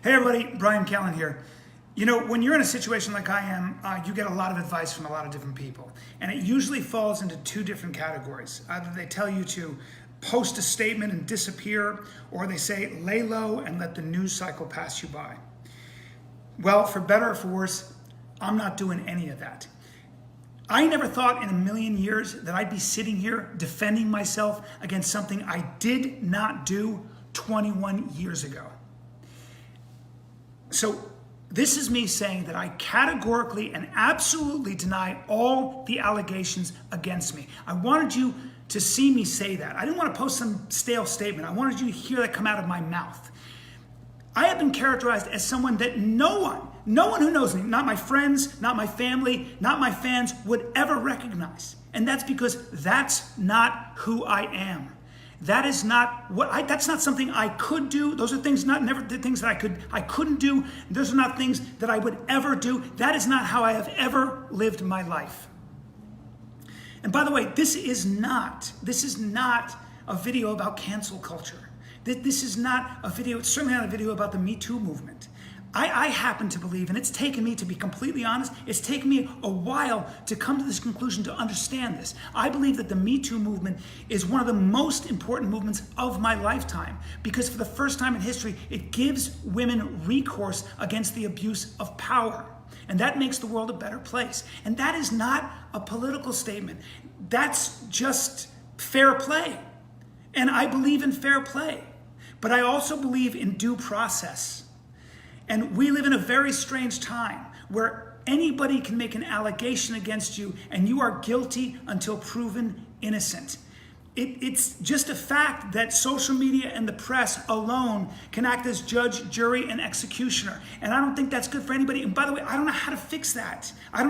Hey everybody, Bryan Callen here. You know, when you're in a situation like I am, you get a lot of advice from a lot of different people. And it usually falls into two different categories. Either they tell you to post a statement and disappear, or they say lay low and let the news cycle pass you by. Well, for better or for worse, I'm not doing any of that. I never thought in a million years that I'd be sitting here defending myself against something I did not do 21 years ago. So this is me saying that I categorically and absolutely deny all the allegations against me. I wanted you to see me say that. I didn't want to post some stale statement. I wanted you to hear that come out of my mouth. I have been characterized as someone that no one who knows me, not my friends, not my family, not my fans, would ever recognize. And that's because that's not who I am. That is not that's not something I could do. Those are things never the things that I couldn't do. Those are not things that I would ever do. That is not how I have ever lived my life. And by the way, this is not a video about cancel culture. This is not a video, it's certainly not a video about the Me Too movement. I happen to believe, and it's taken me, to be completely honest, it's taken me a while to come to this conclusion, to understand this. I believe that the Me Too movement is one of the most important movements of my lifetime, because for the first time in history, it gives women recourse against the abuse of power. And that makes the world a better place. And that is not a political statement. That's just fair play. And I believe in fair play. But I also believe in due process. And we live in a very strange time where anybody can make an allegation against you and you are guilty until proven innocent. It's just a fact that social media and the press alone can act as judge, jury, and executioner. And I don't think that's good for anybody. And by the way, I don't know how to fix that. I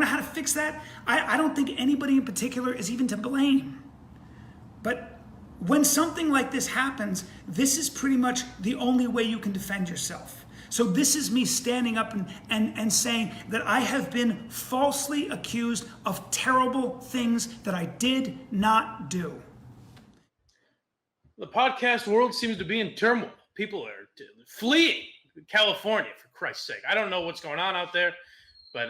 don't think anybody in particular is even to blame. But when something like this happens, this is pretty much the only way you can defend yourself. So this is me standing up and saying that I have been falsely accused of terrible things that I did not do. The podcast world seems to be in turmoil. People are fleeing California, for Christ's sake. I don't know what's going on out there, but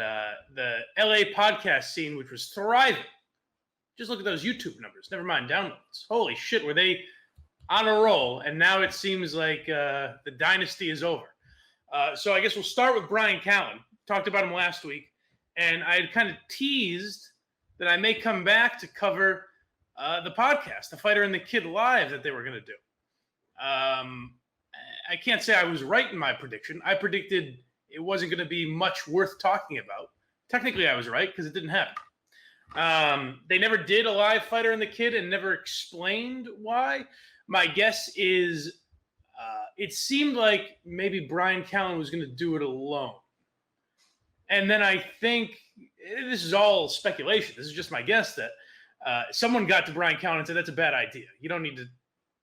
the LA podcast scene, which was thriving, just look at those YouTube numbers. Never mind downloads. Holy shit, were they on a roll? And now it seems like the dynasty is over. So I guess we'll start with Bryan Callen. Talked about him last week, and I had kind of teased that I may come back to cover the podcast, The Fighter and the Kid Live, that they were going to do. I can't say I was right in my prediction. I predicted it wasn't going to be much worth talking about. Technically, I was right because it didn't happen. They never did a live Fighter and the Kid and never explained why. My guess is it seemed like maybe Bryan Callen was going to do it alone. And then I think, this is all speculation, this is just my guess, that someone got to Bryan Callen and said, that's a bad idea. You don't need to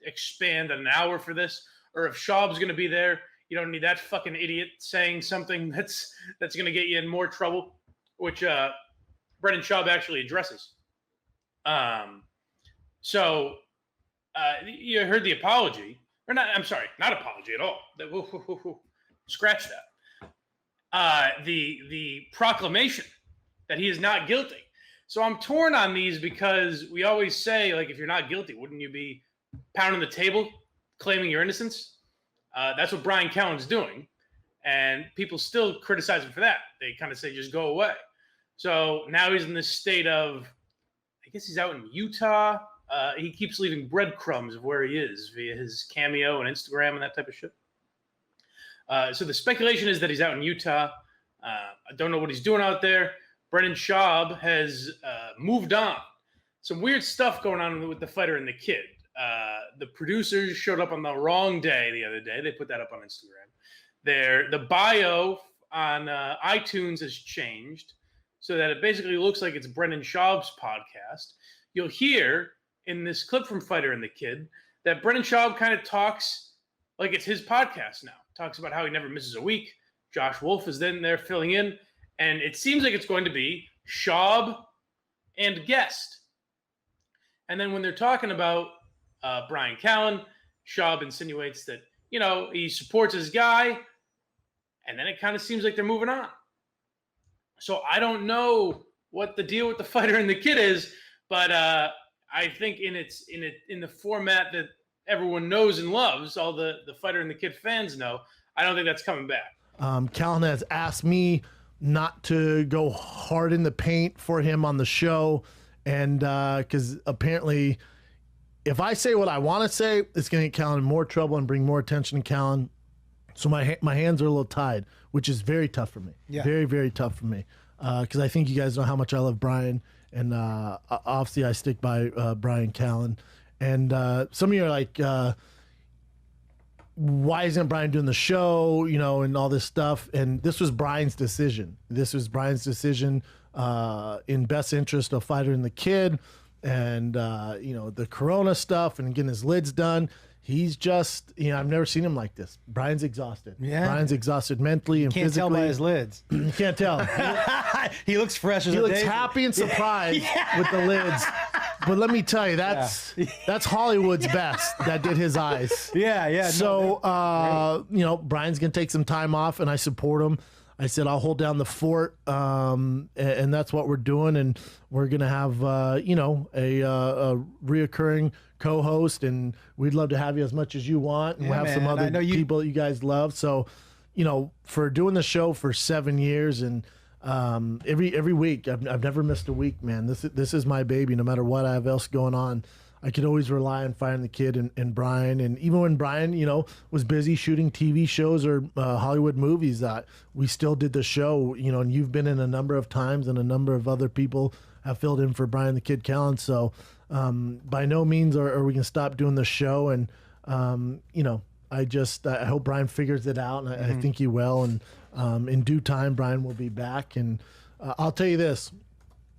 expand an hour for this. Or if Schaub's going to be there, you don't need that fucking idiot saying something that's going to get you in more trouble, which Brendan Schaub actually addresses. So you heard the apology. Or not, I'm sorry, not apology at all. Scratch that. The proclamation that he is not guilty. So I'm torn on these because we always say, like, if you're not guilty, wouldn't you be pounding the table, claiming your innocence? That's what Bryan Callen's doing. And people still criticize him for that. They kind of say, just go away. So now he's in this state of, I guess he's out in Utah. He keeps leaving breadcrumbs of where he is via his Cameo and Instagram and that type of shit. So the speculation is that he's out in Utah. I don't know what he's doing out there. Brendan Schaub has moved on. Some weird stuff going on with The Fighter and the Kid. The producers showed up on the wrong day the other day. They put that up on Instagram. The bio on iTunes has changed so that it basically looks like it's Brendan Schaub's podcast. You'll hear in this clip from Fighter and the Kid that Brendan Schaub kind of talks like it's his podcast now. Talks about how he never misses a week. Josh Wolf is then there filling in. And it seems like it's going to be Schaub and guest. And then when they're talking about Bryan Callen, Schaub insinuates that, he supports his guy, and then it kind of seems like they're moving on. So I don't know what the deal with the fighter and the kid is, but I think in the format that everyone knows and loves, all the fighter and the kid fans know, I don't think that's coming back. Callen has asked me not to go hard in the paint for him on the show, and because apparently if I say what I want to say, it's going to get Callen in more trouble and bring more attention to Callen. So my hands are a little tied, which is very tough for me. Yeah. Very, very tough for me. Because I think you guys know how much I love Bryan, and obviously I stick by Bryan Callen. And some of you are like, why isn't Bryan doing the show, and all this stuff? And this was Bryan's decision. This was Bryan's decision in best interest of fighter and the kid, and the Corona stuff and getting his lids done. He's just, I've never seen him like this. Bryan's exhausted. Yeah. Bryan's exhausted mentally and physically. Can't tell by his lids. You can't tell. He looks fresh as a He looks daisy. happy and surprised with the lids. But let me tell you, that's Hollywood's best that did his eyes. Yeah. So, Bryan's going to take some time off, and I support him. I said, I'll hold down the fort, and that's what we're doing. And we're going to have, a reoccurring co-host, and we'd love to have you as much as you want. And we'll have some other people that you guys love. So, for doing the show for 7 years, and every week, I've never missed a week, man. This is my baby. No matter what I have else going on, I could always rely on finding the kid and Bryan. And even when Bryan, was busy shooting TV shows or Hollywood movies, that we still did the show, and you've been in a number of times, and a number of other people have filled in for Bryan the Kid Callen. So by no means are we going to stop doing the show. And, I hope Bryan figures it out, and I think he will. And in due time, Bryan will be back. And I'll tell you this.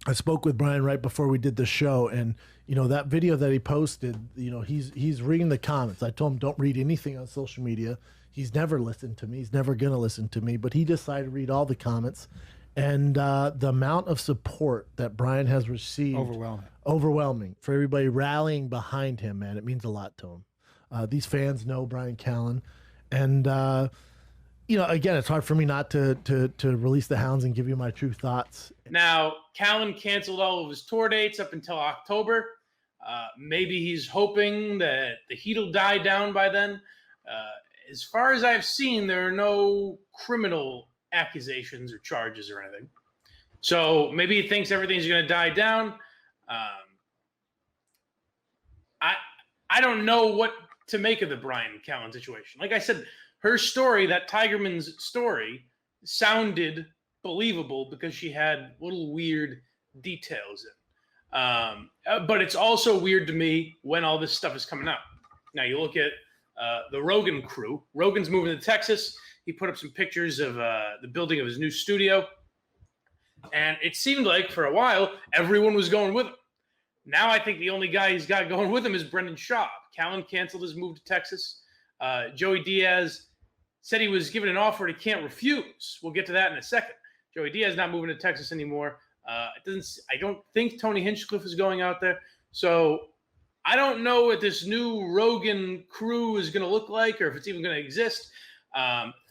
I spoke with Bryan right before we did the show, and that video that he posted, he's reading the comments. I told him don't read anything on social media. He's never listened to me. He's never going to listen to me, but he decided to read all the comments. And the amount of support that Bryan has received, overwhelming for everybody rallying behind him, man. It means a lot to him. These fans know Bryan Callen, and again, it's hard for me not to release the hounds and give you my true thoughts. Now, Callen canceled all of his tour dates up until October. Maybe he's hoping that the heat will die down by then. As far as I've seen, there are no criminal accusations or charges or anything. So maybe he thinks everything's going to die down. I don't know what to make of the Bryan Callen situation. Like I said, her story, that Tigerman's story, sounded believable because she had little weird details in. But it's also weird to me when all this stuff is coming out. Now you look at the Rogan crew. Rogan's moving to Texas. He put up some pictures of the building of his new studio. And it seemed like for a while, everyone was going with him. Now I think the only guy he's got going with him is Brendan Schaub. Callen canceled his move to Texas. Joey Diaz said he was given an offer he can't refuse. We'll get to that in a second. Joey Diaz not moving to Texas anymore. I don't think Tony Hinchcliffe is going out there. So I don't know what this new Rogan crew is going to look like, or if it's even going to exist.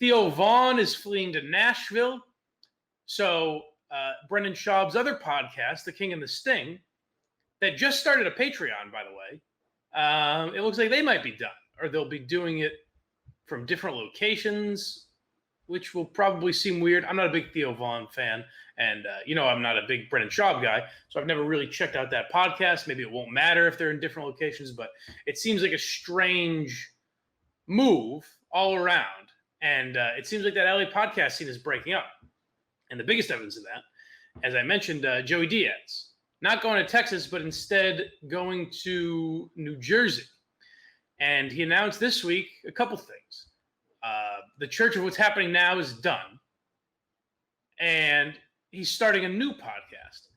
Theo Vaughn is fleeing to Nashville. So Brendan Schaub's other podcast, The King and the Sting, that just started a Patreon, by the way, it looks like they might be done, or they'll be doing it from different locations, which will probably seem weird. I'm not a big Theo Vaughn fan, and I'm not a big Brendan Schaub guy, so I've never really checked out that podcast. Maybe it won't matter if they're in different locations, but it seems like a strange move all around, and it seems like that LA podcast scene is breaking up. And the biggest evidence of that, as I mentioned, Joey Diaz. Not going to Texas, but instead going to New Jersey. And he announced this week a couple things. The Church of What's Happening Now is done. And he's starting a new podcast.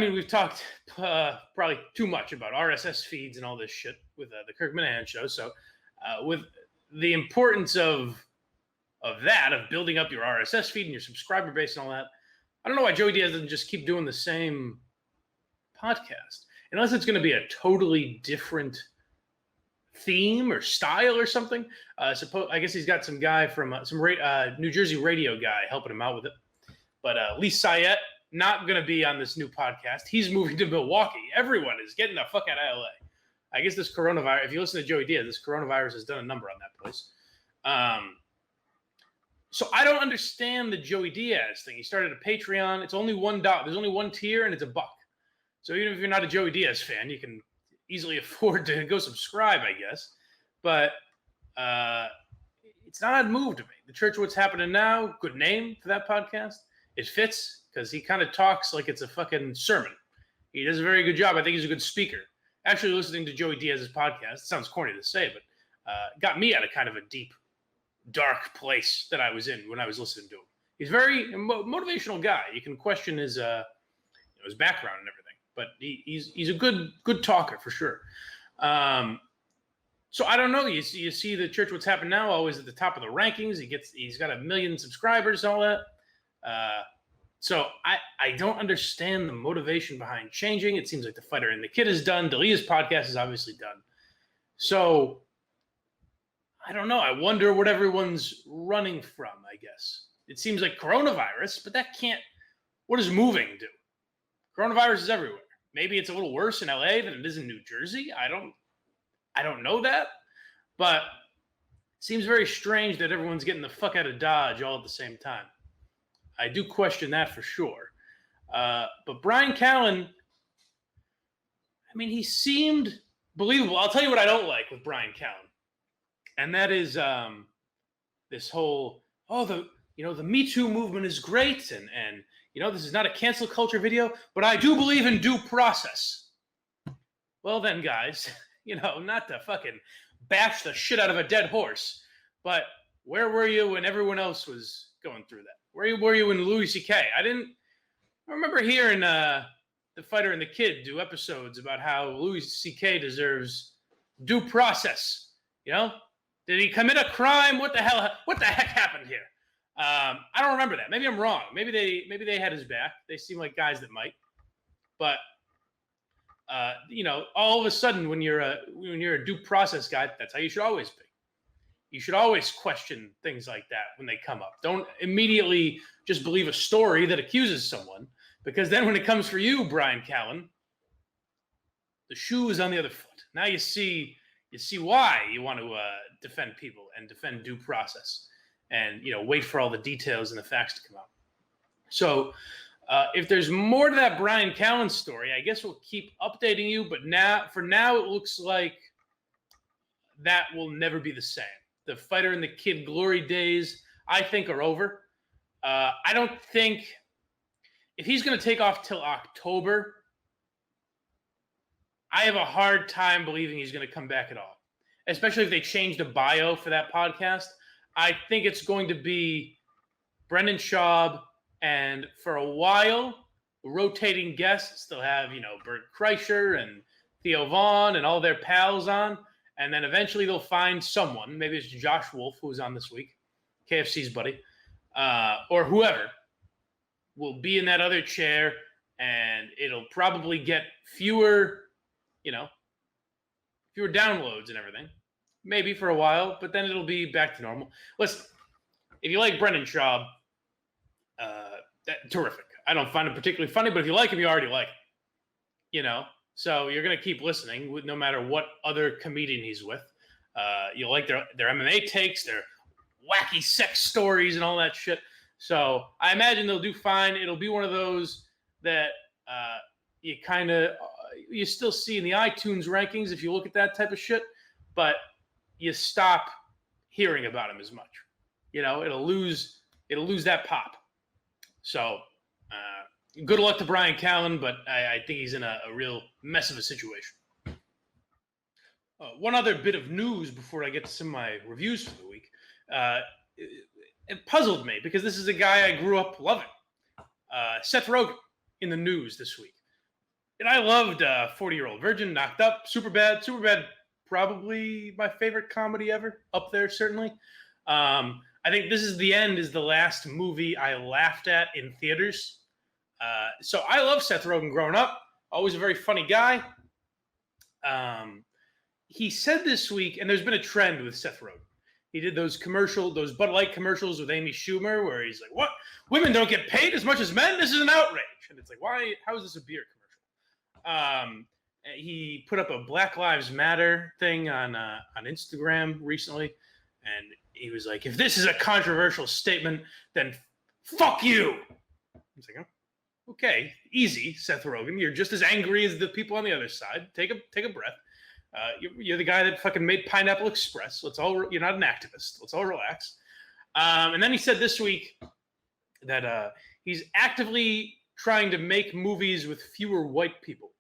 We've talked probably too much about RSS feeds and all this shit with the Kirk Minahan show. So with the importance of building up your RSS feed and your subscriber base and all that, I don't know why Joey Diaz doesn't just keep doing the same podcast, unless it's going to be a totally different theme or style or something. I guess he's got some guy from New Jersey radio guy helping him out with it. But Lee Syatt, not going to be on this new podcast. He's moving to Milwaukee. Everyone is getting the fuck out of LA. I guess this coronavirus, if you listen to Joey Diaz, this coronavirus has done a number on that place. So I don't understand the Joey Diaz thing. He started a Patreon. It's only $1. There's only one tier, and it's $1. So even if you're not a Joey Diaz fan, you can easily afford to go subscribe, I guess. But it's not unmoved to me. The Church of What's Happening Now, good name for that podcast. It fits because he kind of talks like it's a fucking sermon. He does a very good job. I think he's a good speaker. Actually, listening to Joey Diaz's podcast, it sounds corny to say, but got me out of kind of a deep, dark place that I was in when I was listening to him. He's a very motivational guy. You can question his background and everything, but he's a good talker for sure. So I don't know. You see the Church What's Happened Now always at the top of the rankings. He's got 1 million subscribers and all that. So I don't understand the motivation behind changing. It seems like the Fighter and the Kid is done. Dalia's podcast is obviously done. So I don't know. I wonder what everyone's running from, I guess. It seems like coronavirus, but that can't – what does moving do? Coronavirus is everywhere. Maybe it's a little worse in LA than it is in New Jersey. I don't know that. But it seems very strange that everyone's getting the fuck out of Dodge all at the same time. I do question that for sure. But Bryan Callen, I mean, he seemed believable. I'll tell you what I don't like with Bryan Callen. And that is this whole, the Me Too movement is great. And this is not a cancel culture video, but I do believe in due process. Well then, guys, not to fucking bash the shit out of a dead horse, but where were you when everyone else was going through that? Where were you when Louis C.K.? I remember hearing the Fighter and the Kid do episodes about how Louis C.K. deserves due process. Did he commit a crime? What the heck happened here? I don't remember that. Maybe I'm wrong. Maybe they had his back. They seem like guys that might. But all of a sudden when you're a due process guy, that's how you should always be. You should always question things like that when they come up. Don't immediately just believe a story that accuses someone, because then when it comes for you, Bryan Callen, the shoe is on the other foot. Now you see why you want to defend people and defend due process, and wait for all the details and the facts to come out. So if there's more to that Bryan Callen story, I guess we'll keep updating you. But for now, it looks like that will never be the same. The Fighter and the Kid glory days, I think, are over. I don't think if he's going to take off till October, I have a hard time believing he's going to come back at all, especially if they change the bio for that podcast. I think it's going to be Brendan Schaub, and for a while, rotating guests. They'll have, Bert Kreischer and Theo Vaughn and all their pals on. And then eventually they'll find someone, maybe it's Josh Wolf, who was on this week, KFC's buddy, or whoever, will be in that other chair, and it'll probably get fewer downloads and everything, maybe for a while, but then it'll be back to normal. Listen, if you like Brendan Schaub, terrific. I don't find him particularly funny, but if you like him, you already like him, So you're going to keep listening no matter what other comedian he's with. You'll like their MMA takes, their wacky sex stories and all that shit. So I imagine they'll do fine. It'll be one of those that you still see in the iTunes rankings if you look at that type of shit, but you stop hearing about him as much. It'll lose that pop. So good luck to Bryan Callen, but I think he's in a real mess of a situation. One other bit of news before I get to some of my reviews for the week. It puzzled me because this is a guy I grew up loving. Seth Rogan in the news this week. And I loved 40-Year-Old Virgin, Knocked Up, Superbad. Superbad, probably my favorite comedy ever. Up there, certainly. I think This Is the End is the last movie I laughed at in theaters. So I love Seth Rogen growing up. Always a very funny guy. he said this week, and there's been a trend with Seth Rogen. He did those Bud Light commercials with Amy Schumer, where he's like, "What? Women don't get paid as much as men? This is an outrage." And it's like, why? How is this a beer commercial? He put up a Black Lives Matter thing on Instagram recently, and he was like, "If this is a controversial statement, then fuck you." I was like, "Oh, okay, easy, Seth Rogen. You're just as angry as the people on the other side. Take a breath. You're the guy that fucking made Pineapple Express. You're not an activist. Let's all relax." And then he said this week that he's actively trying to make movies with fewer white people.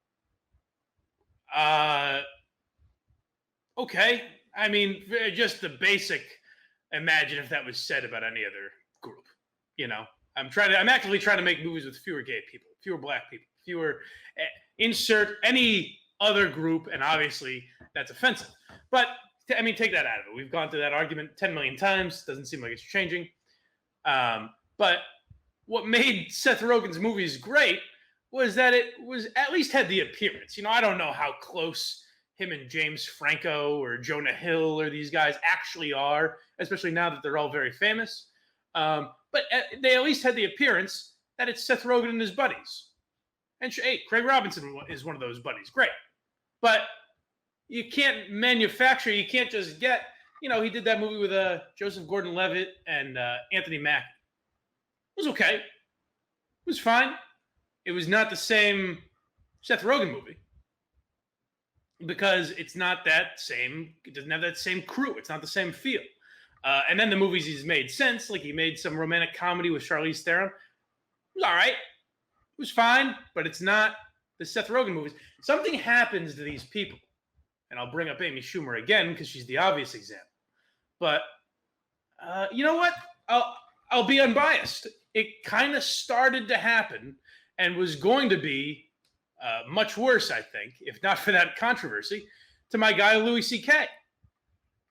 Okay. I mean, just the basic, imagine if that was said about any other group, you know? I'm actively trying to make movies with fewer gay people, fewer black people, fewer, insert any other group, and obviously that's offensive. But, I mean, take that out of it. We've gone through that argument 10 million times. Doesn't seem like it's changing. But what made Seth Rogen's movies great was that it was at least had the appearance. You know, I don't know how close him and James Franco or Jonah Hill or these guys actually are, especially now that they're all very famous. But they at least had the appearance that it's Seth Rogen and his buddies. And hey, Craig Robinson is one of those buddies. Great. But you can't manufacture, you can't just get, you know, he did that movie with Joseph Gordon-Levitt and Anthony Mackie. It was okay. It was fine. It was not the same Seth Rogen movie because it's not that same, it doesn't have that same crew. It's not the same feel. And then the movies he's made since, like he made some romantic comedy with Charlize Theron. It was all right. It was fine, but it's not the Seth Rogen movies. Something happens to these people, and I'll bring up Amy Schumer again because she's the obvious example. But you know what? I'll be unbiased. It kind of started to happen and was going to be much worse, I think, if not for that controversy, to my guy Louis C.K.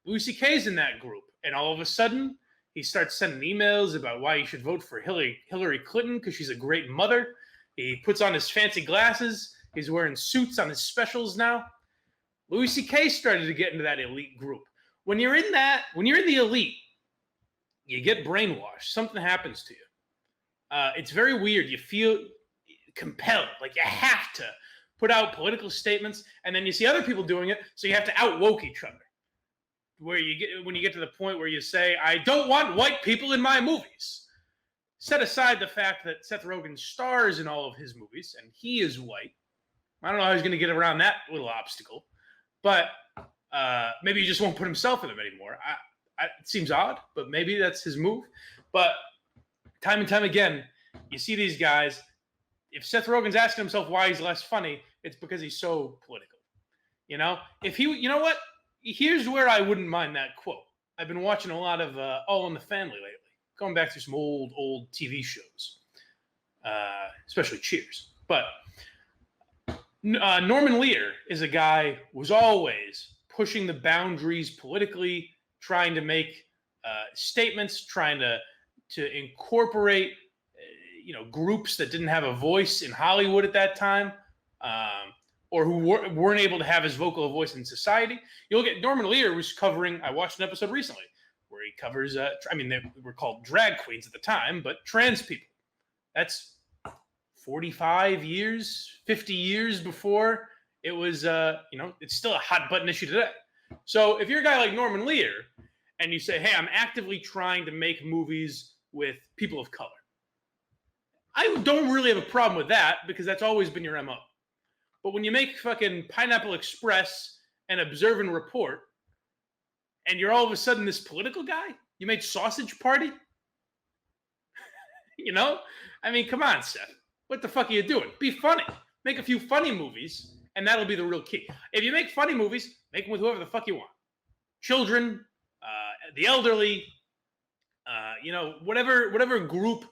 Louis C.K.'s in that group, and all of a sudden he starts sending emails about why you should vote for Hillary Clinton because she's a great mother. He puts on his fancy glasses. He's wearing suits on his specials now. Louis C.K. started to get into that elite group. When you're in the elite, you get brainwashed. Something happens to you. It's very weird. You feel compelled, like you have to put out political statements, and then you see other people doing it, so you have to outwoke each other. When you get to the point where you say, "I don't want white people in my movies." Set aside the fact that Seth Rogen stars in all of his movies, and he is white. I don't know how he's going to get around that little obstacle, but maybe he just won't put himself in them anymore. It seems odd, but maybe that's his move. But time and time again, you see these guys. If Seth Rogen's asking himself why he's less funny, it's because he's so political. You know, you know what? Here's where I wouldn't mind that quote. I've been watching a lot of All in the Family lately, going back through some old TV shows, especially Cheers. But Norman Lear is a guy who was always pushing the boundaries politically, trying to make statements, trying to incorporate groups that didn't have a voice in Hollywood at that time, or who weren't able to have as vocal a voice in society. You look at Norman Lear was covering. I watched an episode recently where he covers. They were called drag queens at the time, but trans people. That's 45 years, 50 years before it was. It's still a hot button issue today. So if you're a guy like Norman Lear and you say, "Hey, I'm actively trying to make movies with people of color," I don't really have a problem with that because that's always been your MO. But when you make fucking Pineapple Express and Observe and Report, and you're all of a sudden this political guy, you made Sausage Party? Come on, Seth. What the fuck are you doing? Be funny. Make a few funny movies, and that'll be the real key. If you make funny movies, make them with whoever the fuck you want. Children, the elderly, whatever group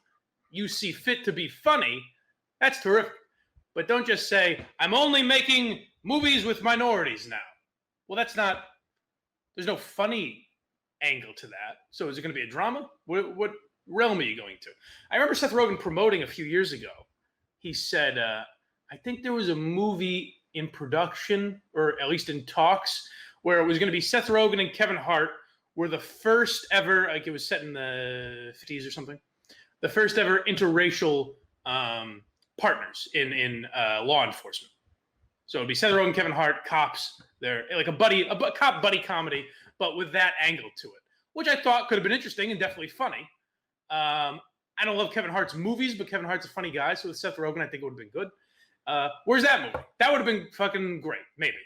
you see fit to be funny, that's terrific. But don't just say, "I'm only making movies with minorities now." Well, there's no funny angle to that. So is it going to be a drama? What realm are you going to? I remember Seth Rogen promoting a few years ago. He said, I think there was a movie in production, or at least in talks, where it was going to be Seth Rogen and Kevin Hart were the first ever, like it was set in the 50s or something, the first ever interracial partners in law enforcement. So it'd be Seth Rogen, Kevin Hart, cops. They're like a cop buddy comedy, but with that angle to it, which I thought could have been interesting and definitely funny. I don't love Kevin Hart's movies, but Kevin Hart's a funny guy. So with Seth Rogen, I think it would have been good. Where's that movie? That would have been fucking great, maybe.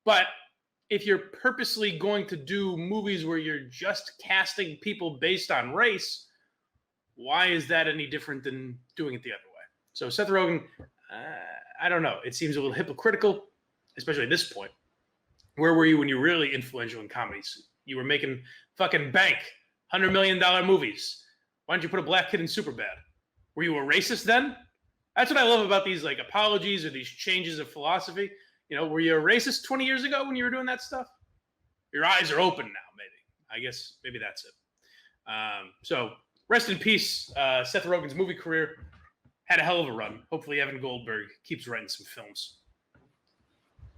But if you're purposely going to do movies where you're just casting people based on race, why is that any different than doing it the other way? So Seth Rogen, I don't know. It seems a little hypocritical, especially at this point. Where were you when you were really influential in comedies? You were making fucking bank, $100 million movies. Why don't you put a black kid in Superbad? Were you a racist then? That's what I love about these like apologies or these changes of philosophy. You know, were you a racist 20 years ago when you were doing that stuff? Your eyes are open now, maybe. I guess maybe that's it. So rest in peace, Seth Rogen's movie career. Had a hell of a run. Hopefully Evan Goldberg keeps writing some films.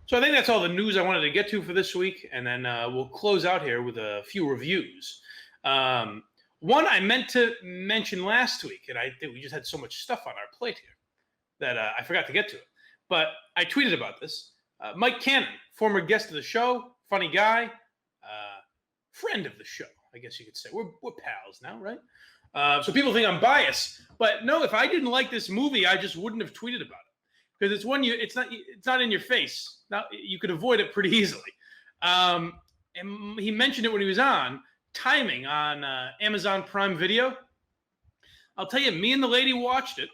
So I think that's all the news I wanted to get to for this week. And then we'll close out here with a few reviews. One I meant to mention last week, and I think we just had so much stuff on our plate here that I forgot to get to it. But I tweeted about this. Mike Callen, former guest of the show, funny guy, friend of the show, I guess you could say. We're pals now, right? So people think I'm biased, but no. If I didn't like this movie, I just wouldn't have tweeted about it because it's not in your face. Now you could avoid it pretty easily. And he mentioned it when he was on Timing on Amazon Prime Video. I'll tell you, me and the lady watched it.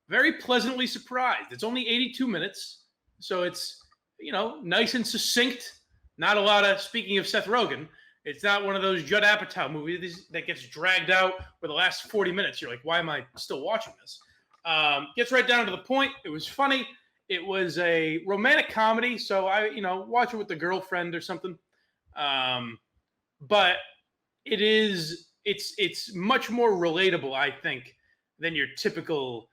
Very pleasantly surprised. It's only 82 minutes, so it's nice and succinct. Not a lot of, speaking of Seth Rogen, it's not one of those Judd Apatow movies that gets dragged out for the last 40 minutes. You're like, why am I still watching this? Gets right down to the point. It was funny. It was a romantic comedy, so I, watch it with the girlfriend or something. But it's much more relatable, I think, than your typical,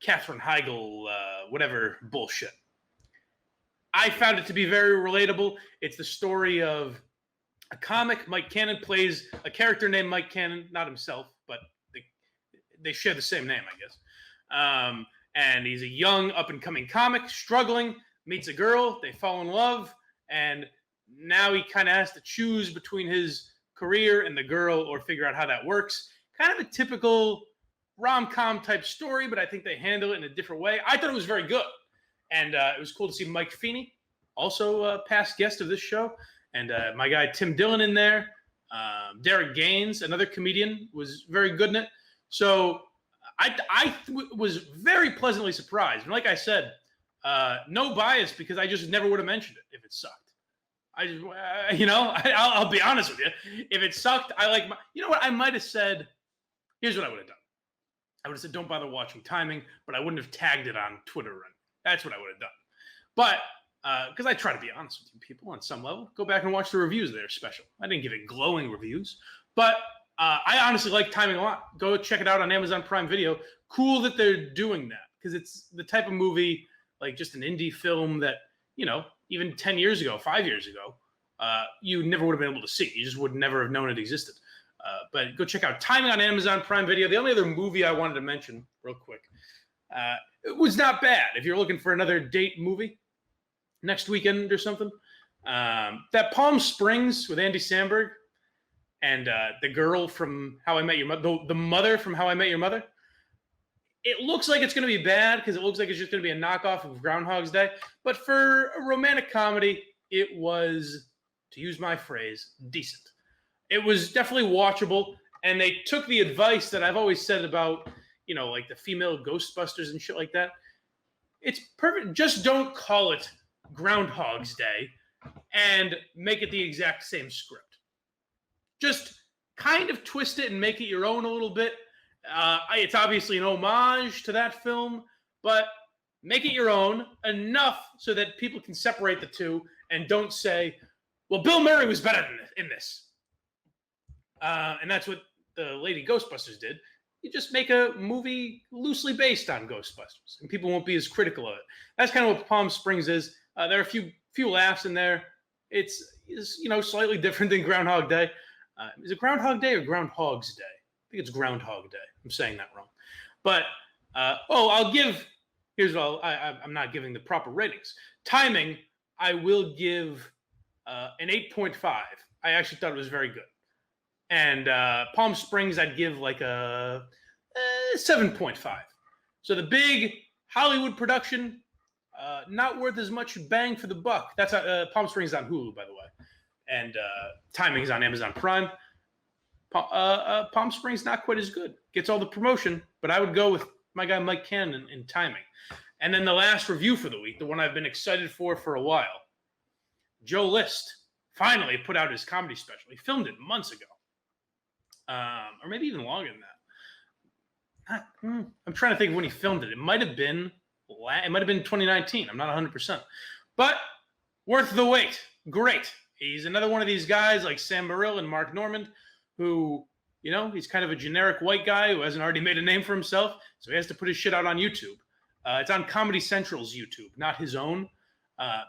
Katherine Heigl, whatever bullshit. I found it to be very relatable. It's the story of a comic. Mike Callen plays a character named Mike Callen, not himself, but they share the same name, I guess. And he's a young, up-and-coming comic, struggling, meets a girl, they fall in love, and now he kind of has to choose between his career and the girl or figure out how that works. Kind of a typical rom-com type story, but I think they handle it in a different way. I thought it was very good. And it was cool to see Mike Feeney, also a past guest of this show. And my guy Tim Dillon in there. Derek Gaines, another comedian, was very good in it. So I was very pleasantly surprised. And like I said, no bias because I just never would have mentioned it if it sucked. I'll be honest with you. If it sucked, I might have said, here's what I would have done. I would have said, don't bother watching Timing, but I wouldn't have tagged it on Twitter. And that's what I would have done. But because I try to be honest with you people on some level, go back and watch the reviews. They're special. I didn't give it glowing reviews, but I honestly like Timing a lot. Go check it out on Amazon Prime Video. Cool that they're doing that because it's the type of movie, like just an indie film that, even 10 years ago, 5 years ago, you never would have been able to see. You just would never have known it existed. But go check out Timing on Amazon Prime Video. The only other movie I wanted to mention real quick, it was not bad. If you're looking for another date movie next weekend or something, that Palm Springs with Andy Samberg and the girl from How I Met Your Mother, the mother from How I Met Your Mother. It looks like it's going to be bad because it looks like it's just going to be a knockoff of Groundhog's Day. But for a romantic comedy, it was, to use my phrase, decent. It was definitely watchable. And they took the advice that I've always said about, like the female Ghostbusters and shit like that. It's perfect. Just don't call it Groundhog's Day and make it the exact same script. Just kind of twist it and make it your own a little bit. It's obviously an homage to that film, but make it your own enough so that people can separate the two and don't say, well, Bill Murray was better in this. And that's what the Lady Ghostbusters did. You just make a movie loosely based on Ghostbusters, and people won't be as critical of it. That's kind of what Palm Springs is. There are a few laughs in there. It's slightly different than Groundhog Day. Is it Groundhog Day or Groundhog's Day? I think it's Groundhog Day. I'm saying that wrong. But I'll give. Here's what I'm not giving the proper ratings. Timing, I will give an 8.5. I actually thought it was very good. And Palm Springs, I'd give like a 7.5. So the big Hollywood production, not worth as much bang for the buck. That's Palm Springs on Hulu, by the way, and Timing is on Amazon Prime. Palm Springs not quite as good. Gets all the promotion, but I would go with my guy Mike Cannon in Timing. And then the last review for the week, the one I've been excited for a while. Joe List finally put out his comedy special. He filmed it months ago, or maybe even longer than that. I'm trying to think of when he filmed it. It might have been 2019. I'm not 100%, but worth the wait. Great. He's another one of these guys like Sam Morril and Mark Normand, who, he's kind of a generic white guy who hasn't already made a name for himself, so he has to put his shit out on YouTube. It's on Comedy Central's YouTube, not his own.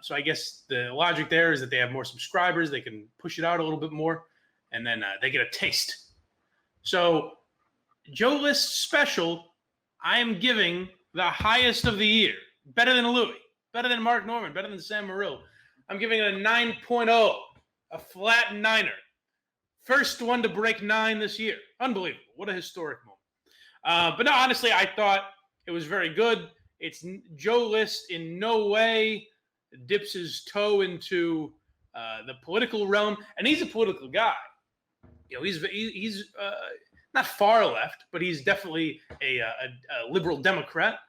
So I guess the logic there is that they have more subscribers. They can push it out a little bit more, and then they get a taste. So Joe List's special, I am giving the highest of the year. Better than Louis, better than Mark Normand, better than Sam Morril. I'm giving it a 9.0, a flat niner. First one to break 9 this year. Unbelievable. What a historic moment. But no, honestly, I thought it was very good. It's Joe List in no way dips his toe into the political realm, and he's a political guy. He's not far left, but he's definitely a liberal Democrat.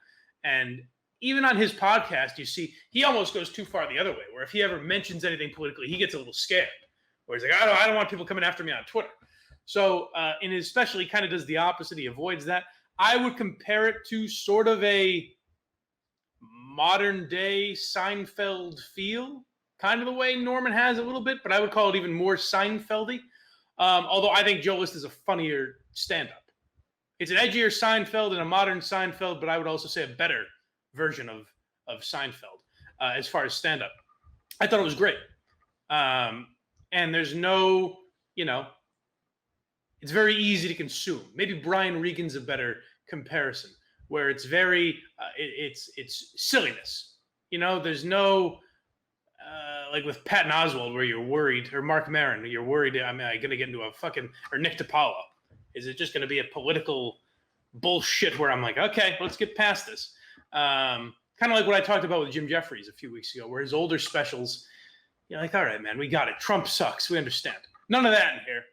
And even on his podcast, you see he almost goes too far the other way, where if he ever mentions anything politically, he gets a little scared. Where he's like, I don't want people coming after me on Twitter. So in his special, he kind of does the opposite. He avoids that. I would compare it to sort of a modern day Seinfeld feel, kind of the way Norman has a little bit, but I would call it even more Seinfeldy. Although I think Joe List is a funnier stand-up. It's an edgier Seinfeld and a modern Seinfeld, but I would also say a better version of Seinfeld as far as stand-up. I thought it was great. And there's no, it's very easy to consume. Maybe Brian Regan's a better comparison, where it's very, it's silliness. There's no, like with Patton Oswalt, where you're worried, or Mark Maron, you're worried, am I going to get into or Nick DiPaolo? Is it just going to be a political bullshit where I'm like, okay, let's get past this? Kind of like what I talked about with Jim Jeffries a few weeks ago, where his older specials, like, all right, man, we got it. Trump sucks. We understand. None of that in here.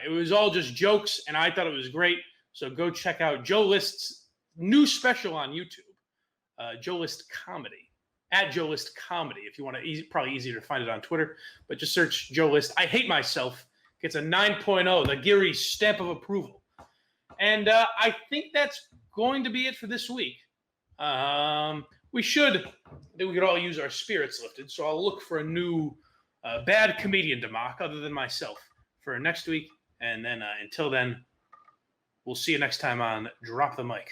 It was all just jokes, and I thought it was great. So go check out Joe List's new special on YouTube, Joe List Comedy, at Joe List Comedy. If you want to, probably easier to find it on Twitter, but just search Joe List. I Hate Myself. Gets a 9.0, the Geary stamp of approval. And I think that's going to be it for this week. I think we could all use our spirits lifted, so I'll look for a new bad comedian to mock other than myself for next week. And then until then, we'll see you next time on Drop the Mic.